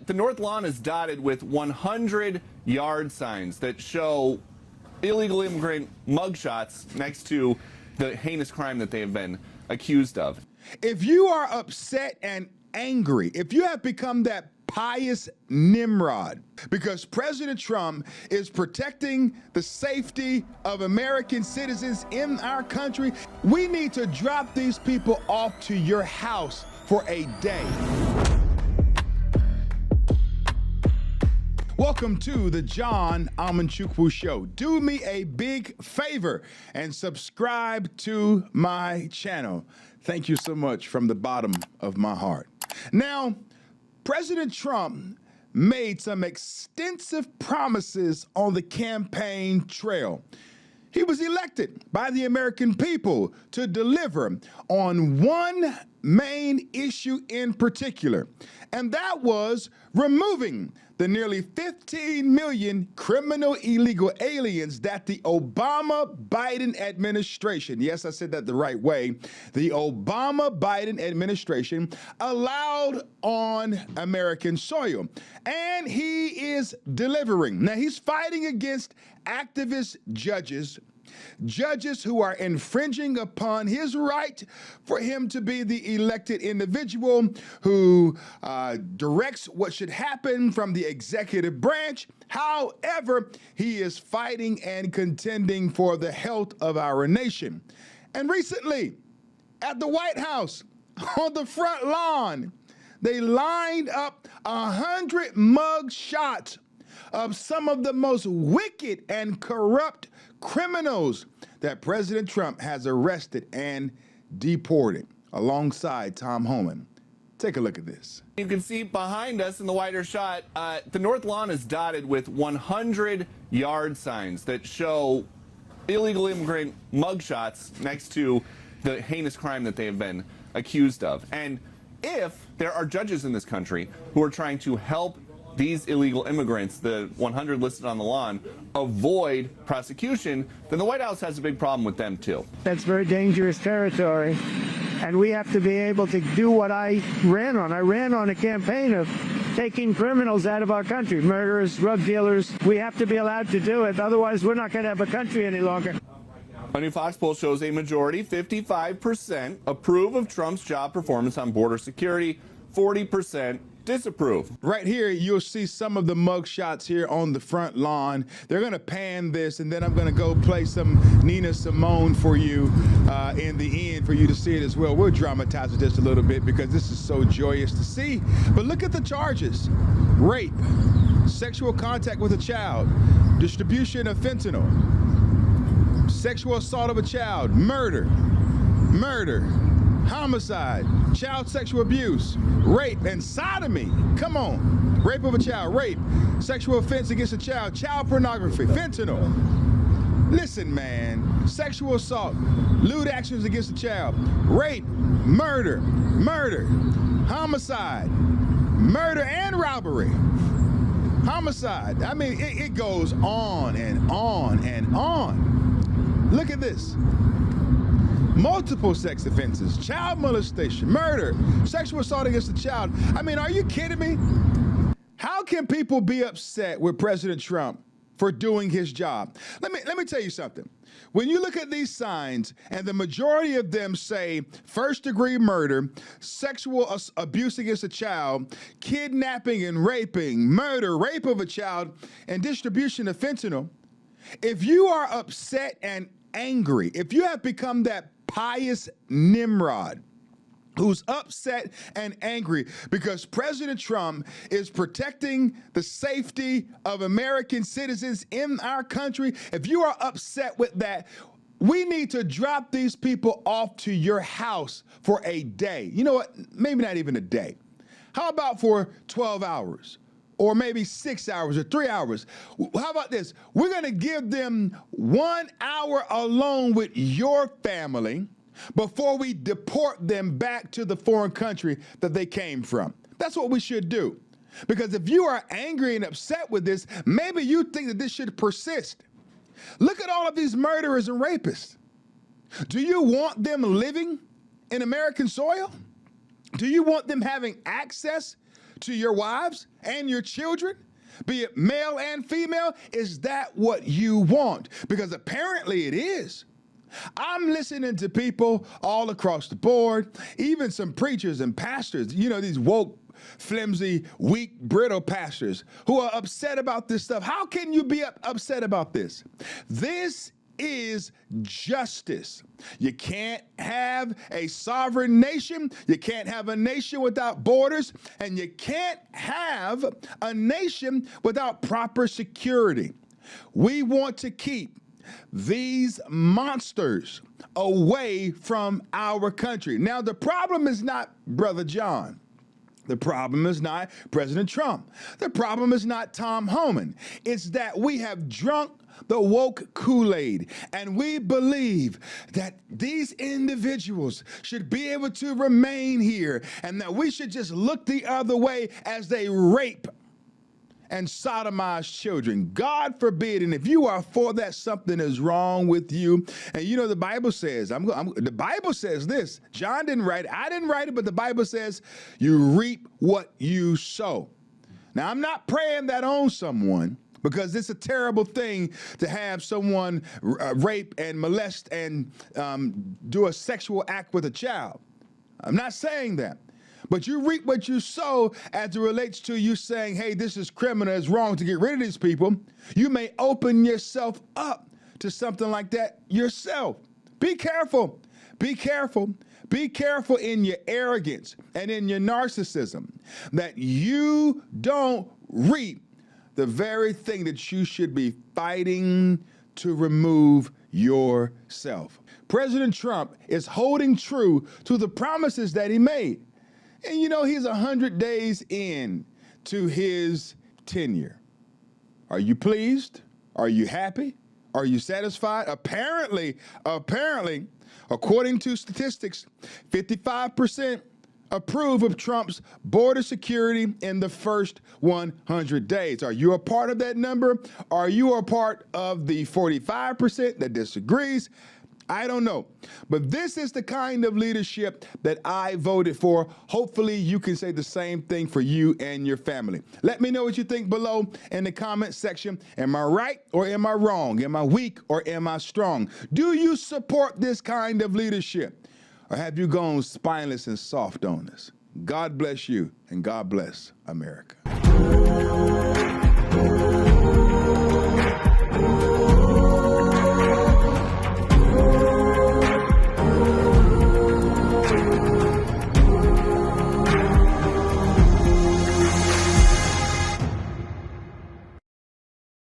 The North Lawn is dotted with 100 yard signs that show illegal immigrant mugshots next to the heinous crime that they have been accused of. If you are upset and angry, if you have become that pious Nimrod because President Trump is protecting the safety of American citizens in our country, we need to drop these people off to your house for a day. Welcome to the John Amanchukwu Show. Do me a big favor and subscribe to my channel. Thank you so much from the bottom of my heart. Now, President Trump made some extensive promises on the campaign trail. He was elected by the American people to deliver on one main issue in particular, and that was removing the nearly 15 million criminal illegal aliens that the Obama-Biden administration, yes, I said that the right way, the Obama-Biden administration allowed on American soil. And he is delivering. Now, he's fighting against activist judges who are infringing upon his right for him to be the elected individual who directs what should happen from the executive branch. However, he is fighting and contending for the health of our nation. And recently, at the White House, on the front lawn, they lined up 100 mug shots of some of the most wicked and corrupt criminals that President Trump has arrested and deported alongside Tom Homan. Take a look at this. You can see behind us in the wider shot, the North Lawn is dotted with 100 yard signs that show illegal immigrant mugshots next to the heinous crime that they have been accused of. And if there are judges in this country who are trying to help these illegal immigrants, the 100 listed on the lawn, avoid prosecution, then the White House has a big problem with them too. That's very dangerous territory, and we have to be able to do what I ran on. I ran on a campaign of taking criminals out of our country, murderers, drug dealers. We have to be allowed to do it, otherwise we're not going to have a country any longer. A new Fox poll shows a majority, 55%, approve of Trump's job performance on border security, 40% disapprove. Right here, you'll see some of the mug shots here on the front lawn. They're going to pan this, and then I'm going to go play some Nina Simone for you in the end for you to see it as well. We'll dramatize it just a little bit because this is so joyous to see. But look at the charges. Rape, sexual contact with a child, distribution of fentanyl, sexual assault of a child, murder, homicide, child sexual abuse, rape, and sodomy. Come on. Rape of a child, rape, sexual offense against a child pornography, fentanyl. Listen, man, sexual assault, lewd actions against a child, rape, murder, homicide, murder and robbery, homicide. I mean, it goes on and on and on. Look at this. Multiple sex offenses, child molestation, murder, sexual assault against a child. I mean, are you kidding me? How can people be upset with President Trump for doing his job? Let me tell you something. When you look at these signs and the majority of them say first-degree murder, sexual abuse against a child, kidnapping and raping, murder, rape of a child, and distribution of fentanyl, if you are upset and angry, if you have become that pious Nimrod who's upset and angry because President Trump is protecting the safety of American citizens in our country, if you are upset with that, we need to drop these people off to your house for a day. You know what? Maybe not even a day. How about for 12 hours? Or maybe 6 hours or 3 hours. How about this? We're going to give them 1 hour alone with your family before we deport them back to the foreign country that they came from. That's what we should do. Because if you are angry and upset with this, maybe you think that this should persist. Look at all of these murderers and rapists. Do you want them living in American soil? Do you want them having access to your wives and your children, be it male and female? Is that what you want? Because apparently it is. I'm listening to people all across the board, even some preachers and pastors, you know, these woke, flimsy, weak, brittle pastors who are upset about this stuff. How can you be upset about this? This is justice. You can't have a sovereign nation. You can't have a nation without borders, and you can't have a nation without proper security. We want to keep these monsters away from our country. Now, the problem is not Brother John. The problem is not President Trump. The problem is not Tom Homan. It's that we have drunk the woke Kool-Aid, and we believe that these individuals should be able to remain here, and that we should just look the other way as they rape and sodomize children. God forbid. And if you are for that, something is wrong with you. And you know, the Bible says, the Bible says this. John didn't write it. I didn't write it, but the Bible says you reap what you sow. Now, I'm not praying that on someone, because it's a terrible thing to have someone rape and molest and do a sexual act with a child. I'm not saying that. But you reap what you sow as it relates to you saying, hey, this is criminal, it's wrong to get rid of these people. You may open yourself up to something like that yourself. Be careful. Be careful. Be careful in your arrogance and in your narcissism that you don't reap the very thing that you should be fighting to remove yourself. President Trump is holding true to the promises that he made. And you know, he's 100 days in to his tenure. Are you pleased? Are you happy? Are you satisfied? Apparently, according to statistics, 55% approve of Trump's border security in the first 100 days. Are you a part of that number? Are you a part of the 45% that disagrees? I don't know. But this is the kind of leadership that I voted for. Hopefully you can say the same thing for you and your family. Let me know what you think below in the comment section. Am I right or am I wrong? Am I weak or am I strong? Do you support this kind of leadership? Or have you gone spineless and soft on us? God bless you and God bless America.